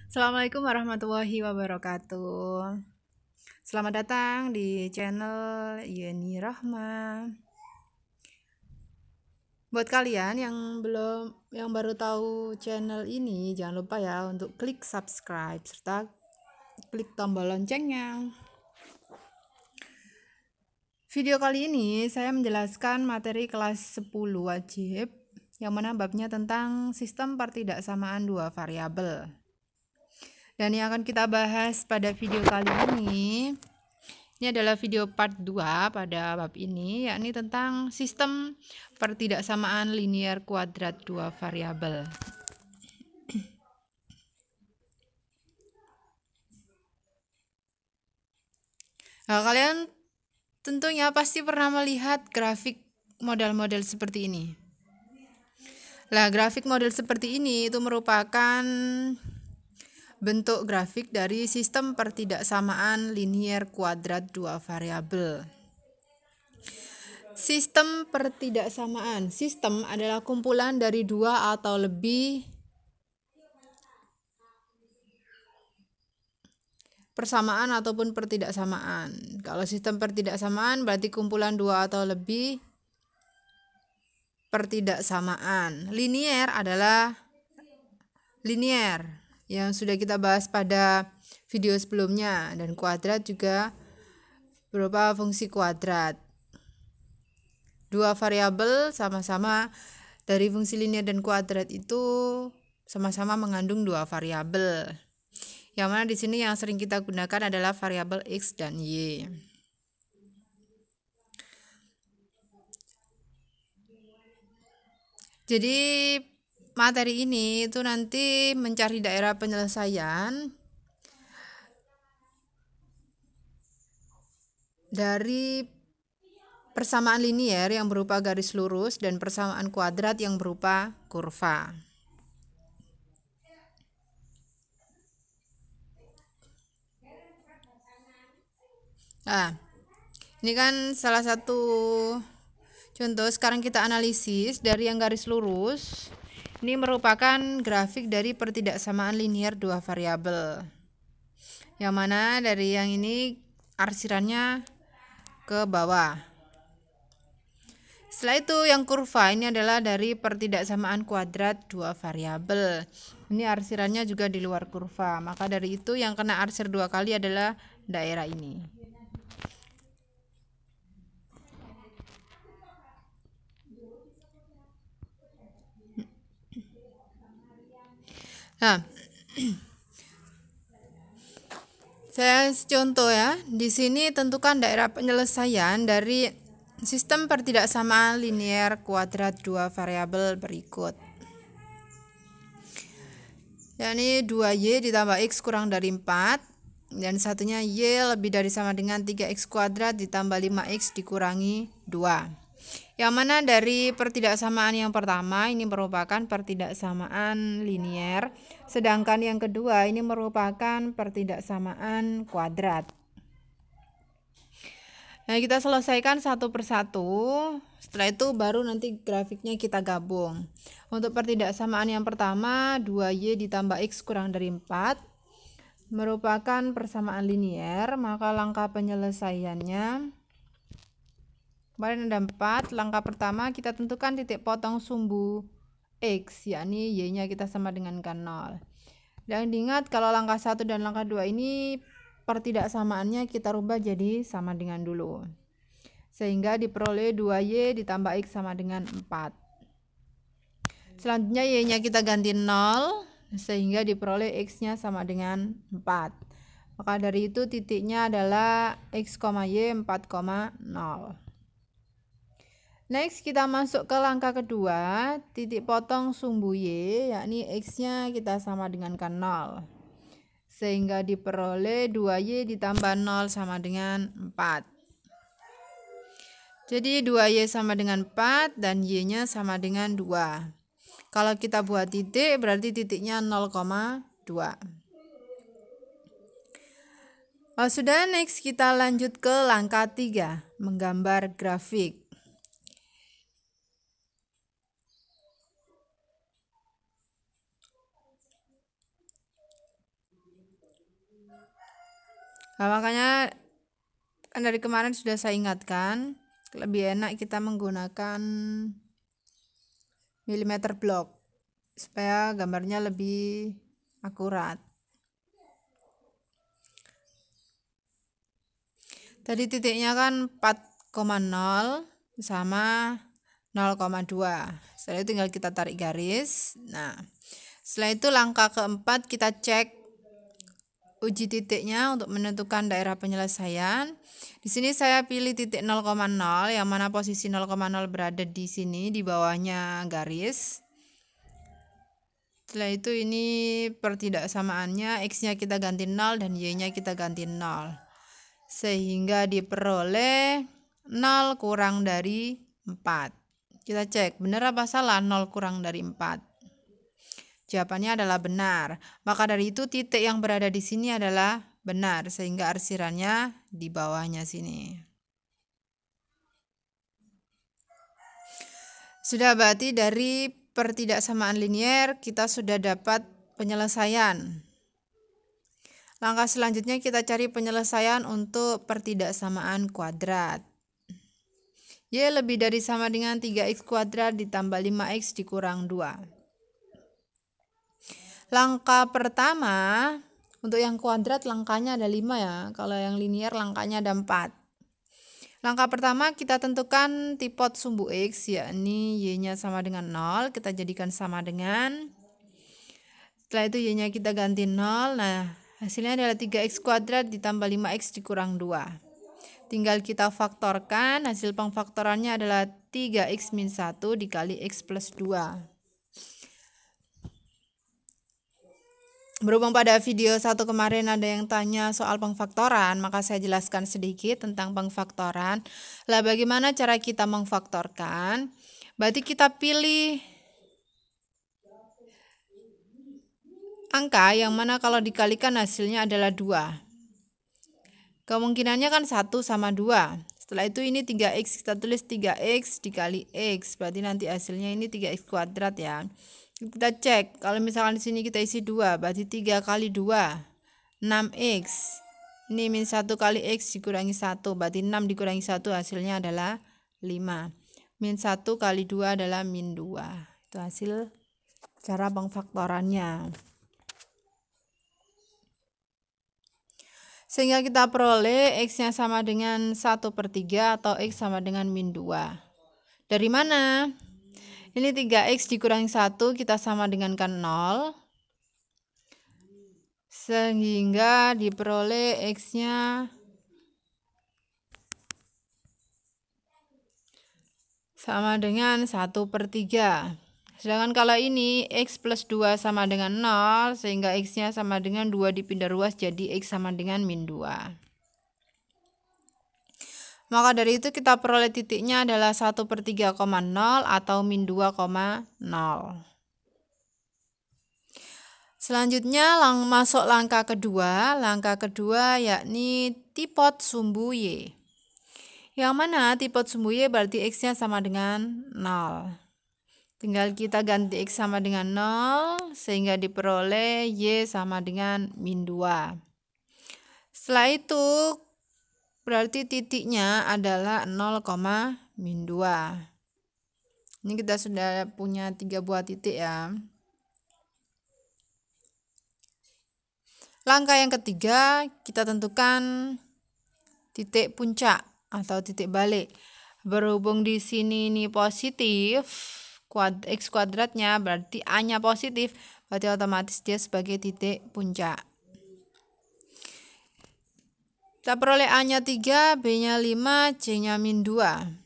Assalamualaikum warahmatullahi wabarakatuh. Selamat datang di channel Yeni Rahma. Buat kalian yang baru tahu channel ini, jangan lupa ya untuk klik subscribe serta klik tombol loncengnya. Video kali ini saya menjelaskan materi kelas 10 wajib yang mana babnya tentang sistem pertidaksamaan dua variabel. Dan yang akan kita bahas pada video kali ini adalah video part 2 pada bab ini, yakni tentang sistem pertidaksamaan linier kuadrat dua variabel. Nah, kalian tentunya pasti pernah melihat grafik model-model seperti ini. Nah, grafik model seperti ini itu merupakan bentuk grafik dari sistem pertidaksamaan linier kuadrat dua variabel. Sistem pertidaksamaan. Sistem adalah kumpulan dari dua atau lebih persamaan ataupun pertidaksamaan. Kalau sistem pertidaksamaan berarti kumpulan dua atau lebih pertidaksamaan. Linier adalah linier yang sudah kita bahas pada video sebelumnya, dan kuadrat juga berupa fungsi kuadrat. Dua variabel sama-sama dari fungsi linier dan kuadrat itu sama-sama mengandung dua variabel. Yang mana di sini yang sering kita gunakan adalah variabel X dan Y. Jadi materi ini itu nanti mencari daerah penyelesaian dari persamaan linier yang berupa garis lurus dan persamaan kuadrat yang berupa kurva. Nah, ini kan salah satu contoh. Sekarang kita analisis dari yang garis lurus. Ini merupakan grafik dari pertidaksamaan linier dua variabel. Yang mana dari yang ini arsirannya ke bawah. Setelah itu yang kurva ini adalah dari pertidaksamaan kuadrat dua variabel. Ini arsirannya juga di luar kurva. Maka dari itu yang kena arsir dua kali adalah daerah ini. Nah, saya contoh ya. Di sini tentukan daerah penyelesaian dari sistem pertidaksamaan linier kuadrat dua variabel berikut. Yakni 2y ditambah x kurang dari 4, dan satunya y lebih dari sama dengan 3x kuadrat ditambah 5x dikurangi 2. Yang mana dari pertidaksamaan yang pertama ini merupakan pertidaksamaan linier, sedangkan yang kedua ini merupakan pertidaksamaan kuadrat. Nah, kita selesaikan satu persatu. Setelah itu baru nanti grafiknya kita gabung. Untuk pertidaksamaan yang pertama, 2y ditambah x kurang dari 4 merupakan persamaan linier, maka langkah penyelesaiannya kemarin ada 4. Langkah pertama kita tentukan titik potong sumbu X, yakni Y-nya kita sama dengan 0. Dan diingat kalau langkah 1 dan langkah 2 ini pertidaksamaannya kita rubah jadi sama dengan dulu. Sehingga diperoleh 2Y ditambah X sama dengan 4. Selanjutnya Y-nya kita ganti 0, sehingga diperoleh X-nya sama dengan 4. Maka dari itu titiknya adalah X, Y 4,0. Next kita masuk ke langkah kedua, titik potong sumbu Y, yakni X-nya kita sama dengan 0. Sehingga diperoleh 2Y ditambah 0 sama dengan 4. Jadi 2Y sama dengan 4 dan Y-nya sama dengan 2. Kalau kita buat titik berarti titiknya 0,2. Sudah, next kita lanjut ke langkah 3, menggambar grafik. Nah, makanya kan dari kemarin sudah saya ingatkan, lebih enak kita menggunakan milimeter block supaya gambarnya lebih akurat. Tadi titiknya kan 4,0 sama 0,2. Setelah itu tinggal kita tarik garis. Nah, setelah itu langkah keempat kita cek uji titiknya untuk menentukan daerah penyelesaian. Di sini saya pilih titik 0,0 yang mana posisi 0,0 berada di sini di bawahnya garis. Setelah itu ini pertidaksamaannya, X-nya kita ganti 0 dan Y-nya kita ganti 0. Sehingga diperoleh 0 kurang dari 4. Kita cek benar apa salah 0 kurang dari 4. Jawabannya adalah benar. Maka dari itu titik yang berada di sini adalah benar, sehingga arsirannya di bawahnya sini. Sudah, berarti dari pertidaksamaan linier kita sudah dapat penyelesaian. Langkah selanjutnya kita cari penyelesaian untuk pertidaksamaan kuadrat. Y lebih dari sama dengan 3x kuadrat ditambah 5x dikurang 2. Langkah pertama, untuk yang kuadrat langkahnya ada 5 ya. Kalau yang linier langkahnya ada 4. Langkah pertama kita tentukan tipot sumbu X, yakni Y-nya sama dengan 0. Kita jadikan sama dengan. Setelah itu Y-nya kita ganti 0. Nah, hasilnya adalah 3x kuadrat ditambah 5x dikurang 2. Tinggal kita faktorkan, hasil pengfaktorannya adalah 3x min 1 dikali x plus 2. Berhubung pada video 1 kemarin ada yang tanya soal pengfaktoran, maka saya jelaskan sedikit tentang pengfaktoran. Lah, bagaimana cara kita mengfaktorkan? Berarti kita pilih angka yang mana kalau dikalikan hasilnya adalah 2. Kemungkinannya kan 1 sama 2. Setelah itu ini 3x, kita tulis 3x dikali x. Berarti nanti hasilnya ini 3x kuadrat ya. Kita cek, kalau misalkan di sini kita isi 2, berarti 3 kali 2, 6x. Ini min 1 kali x dikurangi 1, berarti 6 dikurangi 1 hasilnya adalah 5. Min 1 kali 2 adalah min 2. Itu hasil cara pengfaktorannya. Sehingga kita peroleh x-nya sama dengan 1/3 atau x sama dengan min 2. Dari mana? Ini 3x dikurangi 1, kita sama dengan kan 0. Sehingga diperoleh x-nya sama dengan 1/3. Sedangkan kalau ini x plus 2 sama dengan 0, sehingga x-nya sama dengan 2 dipindah ruas jadi x sama dengan min 2. Maka dari itu kita peroleh titiknya adalah 1/3,0 atau min 2,0. Selanjutnya masuk langkah kedua. Langkah kedua yakni tipot sumbu Y. Yang mana tipot sumbu Y berarti x-nya sama dengan 0. Tinggal kita ganti x sama dengan 0 sehingga diperoleh Y sama dengan min 2. Setelah itu berarti titiknya adalah 0, min 2. Ini kita sudah punya 3 buah titik ya. Langkah yang ketiga, kita tentukan titik puncak atau titik balik. Berhubung di sini ini positif, x kuadratnya berarti A-nya positif, berarti otomatis dia sebagai titik puncak. Kita peroleh A-nya 3, B-nya 5, C-nya min 2.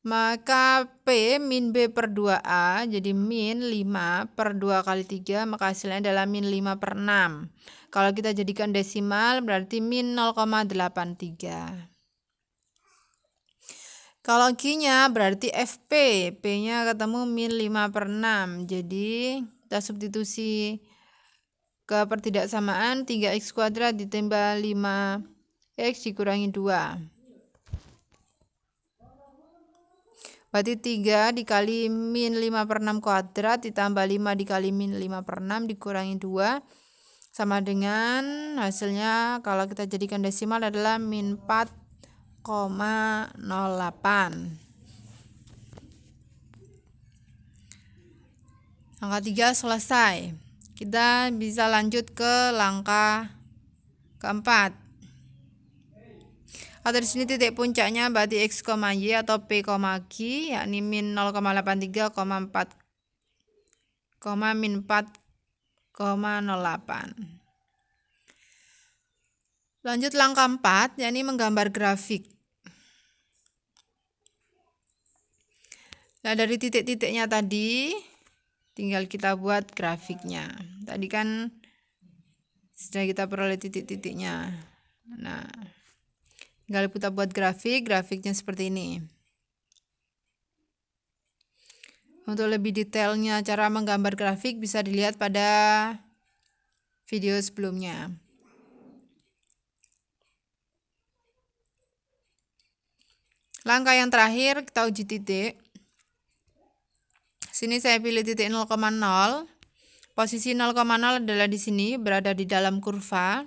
Maka P min B per 2A, jadi min 5 per 2 kali 3, maka hasilnya adalah min 5/6. Kalau kita jadikan desimal, berarti min 0,83. Kalau Q-nya berarti FP, P-nya ketemu min 5/6. Jadi kita substitusi ke pertidaksamaan 3x kuadrat ditambah 5x dikurangi 2. Berarti 3 dikali min 5/6 kuadrat ditambah 5 dikali min 5/6 dikurangi 2. sama dengan hasilnya kalau kita jadikan desimal adalah min 4,08. Langkah 3 selesai. Kita bisa lanjut ke langkah keempat. Atau di sini titik puncaknya berarti x, y atau p, q yakni min 0,83, 4, min 4,08. Lanjut langkah 4 yakni menggambar grafik. Nah, dari titik-titiknya tadi tinggal kita buat grafiknya. Tadi kan sudah kita peroleh titik-titiknya. Nah, tinggal kita buat grafiknya seperti ini. Untuk lebih detailnya cara menggambar grafik bisa dilihat pada video sebelumnya. Langkah yang terakhir kita uji titik. Sini saya pilih titik 0,0. Posisi 0,0 adalah di sini, berada di dalam kurva.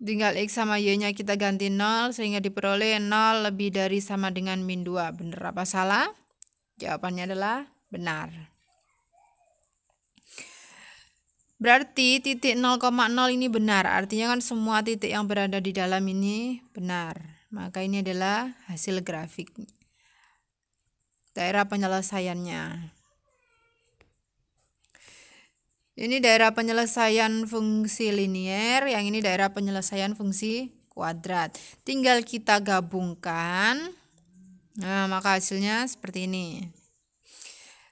Tinggal x sama y-nya kita ganti 0 sehingga diperoleh 0 lebih dari sama dengan min 2. Benar apa salah? Jawabannya adalah benar. Berarti titik 0,0 ini benar. Artinya kan semua titik yang berada di dalam ini benar. Maka ini adalah hasil grafik. Daerah penyelesaiannya. Ini daerah penyelesaian fungsi linier, yang ini daerah penyelesaian fungsi kuadrat. Tinggal kita gabungkan. Nah, maka hasilnya seperti ini.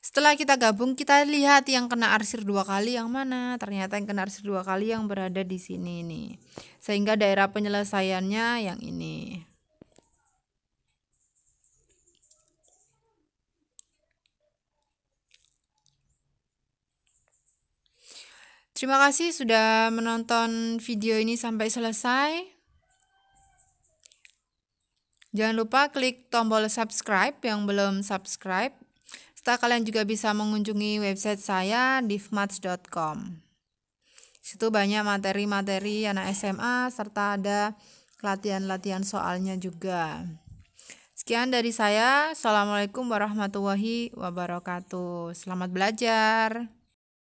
Setelah kita gabung, kita lihat yang kena arsir 2 kali yang mana. Ternyata yang kena arsir 2 kali yang berada di sini nih. Sehingga daerah penyelesaiannya yang ini. Terima kasih sudah menonton video ini sampai selesai. Jangan lupa klik tombol subscribe yang belum subscribe. Serta kalian juga bisa mengunjungi website saya divmaths.com. Situ banyak materi-materi anak SMA serta ada latihan-latihan soalnya juga. Sekian dari saya. Assalamualaikum warahmatullahi wabarakatuh. Selamat belajar.